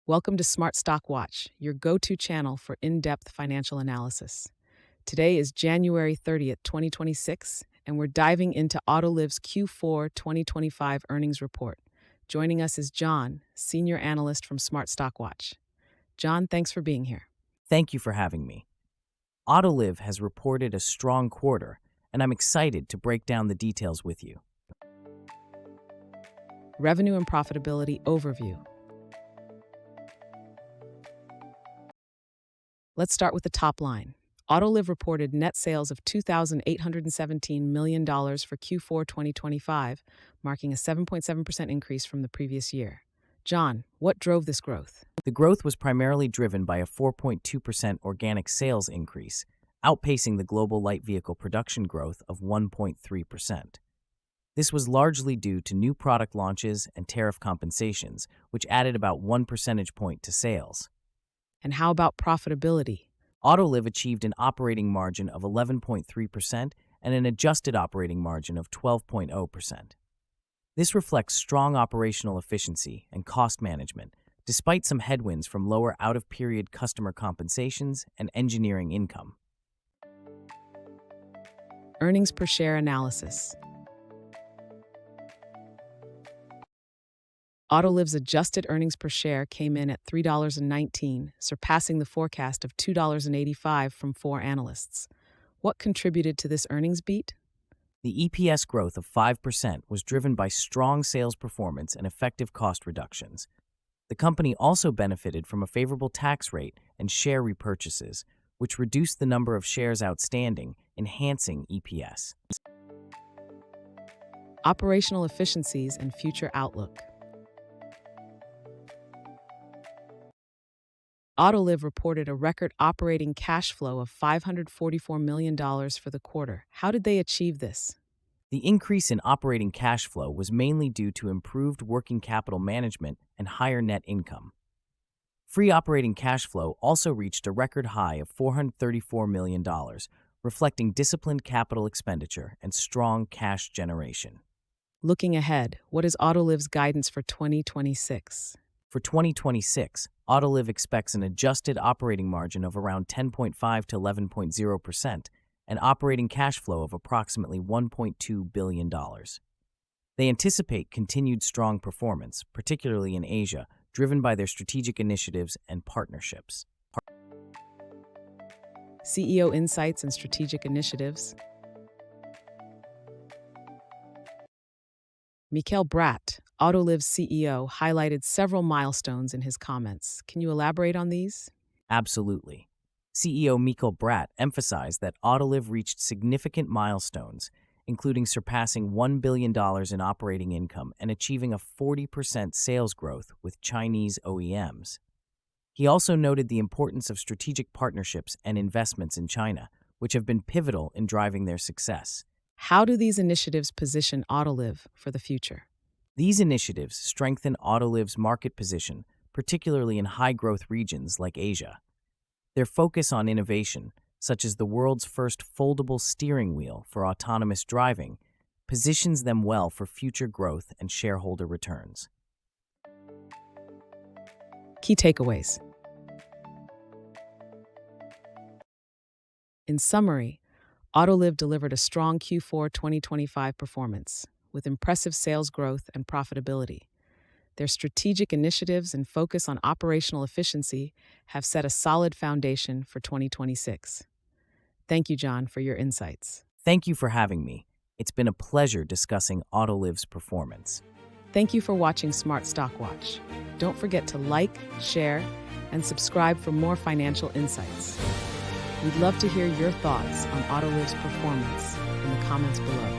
Welcome to Smart Stock Watch, your go-to channel for in-depth financial analysis. Today is January 30th, 2026, and we're diving into Autoliv's Q4 2025 earnings report. Joining us is John, senior analyst from Smart Stock Watch. John, thanks for being here. Thank you for having me. Autoliv has reported a strong quarter, and I'm excited to break down the details with you. Revenue and profitability overview. Let's start with the top line. Autoliv reported net sales of $2,817 million for Q4 2025, marking a 7.7% increase from the previous year. John, what drove this growth? The growth was primarily driven by a 4.2% organic sales increase, outpacing the global light vehicle production growth of 1.3%. This was largely due to new product launches and tariff compensations, which added about 1 percentage point to sales. And how about profitability? Autoliv achieved an operating margin of 11.3% and an adjusted operating margin of 12.0%. This reflects strong operational efficiency and cost management, despite some headwinds from lower out-of-period customer compensations and engineering income. Earnings per share analysis. Autoliv's adjusted earnings per share came in at $3.19, surpassing the forecast of $2.85 from 4 analysts. What contributed to this earnings beat? The EPS growth of 5% was driven by strong sales performance and effective cost reductions. The company also benefited from a favorable tax rate and share repurchases, which reduced the number of shares outstanding, enhancing EPS. Operational efficiencies and future outlook. Autoliv reported a record operating cash flow of $544 million for the quarter. How did they achieve this? The increase in operating cash flow was mainly due to improved working capital management and higher net income. Free operating cash flow also reached a record high of $434 million, reflecting disciplined capital expenditure and strong cash generation. Looking ahead, what is Autoliv's guidance for 2026? For 2026, Autoliv expects an adjusted operating margin of around 10.5 to 11.0% and operating cash flow of approximately $1.2 billion. They anticipate continued strong performance, particularly in Asia, driven by their strategic initiatives and partnerships. CEO insights and strategic initiatives. Mikael Bratt, Autoliv's CEO, highlighted several milestones in his comments. Can you elaborate on these? Absolutely. CEO Mikael Bratt emphasized that Autoliv reached significant milestones, including surpassing $1 billion in operating income and achieving a 40% sales growth with Chinese OEMs. He also noted the importance of strategic partnerships and investments in China, which have been pivotal in driving their success. How do these initiatives position Autoliv for the future? These initiatives strengthen Autoliv's market position, particularly in high-growth regions like Asia. Their focus on innovation, such as the world's first foldable steering wheel for autonomous driving, positions them well for future growth and shareholder returns. Key takeaways. In summary, Autoliv delivered a strong Q4 2025 performance, with impressive sales growth and profitability. Their strategic initiatives and focus on operational efficiency have set a solid foundation for 2026. Thank you, John, for your insights. Thank you for having me. It's been a pleasure discussing Autoliv's performance. Thank you for watching Smart Stock Watch. Don't forget to like, share, and subscribe for more financial insights. We'd love to hear your thoughts on Autoliv's performance in the comments below.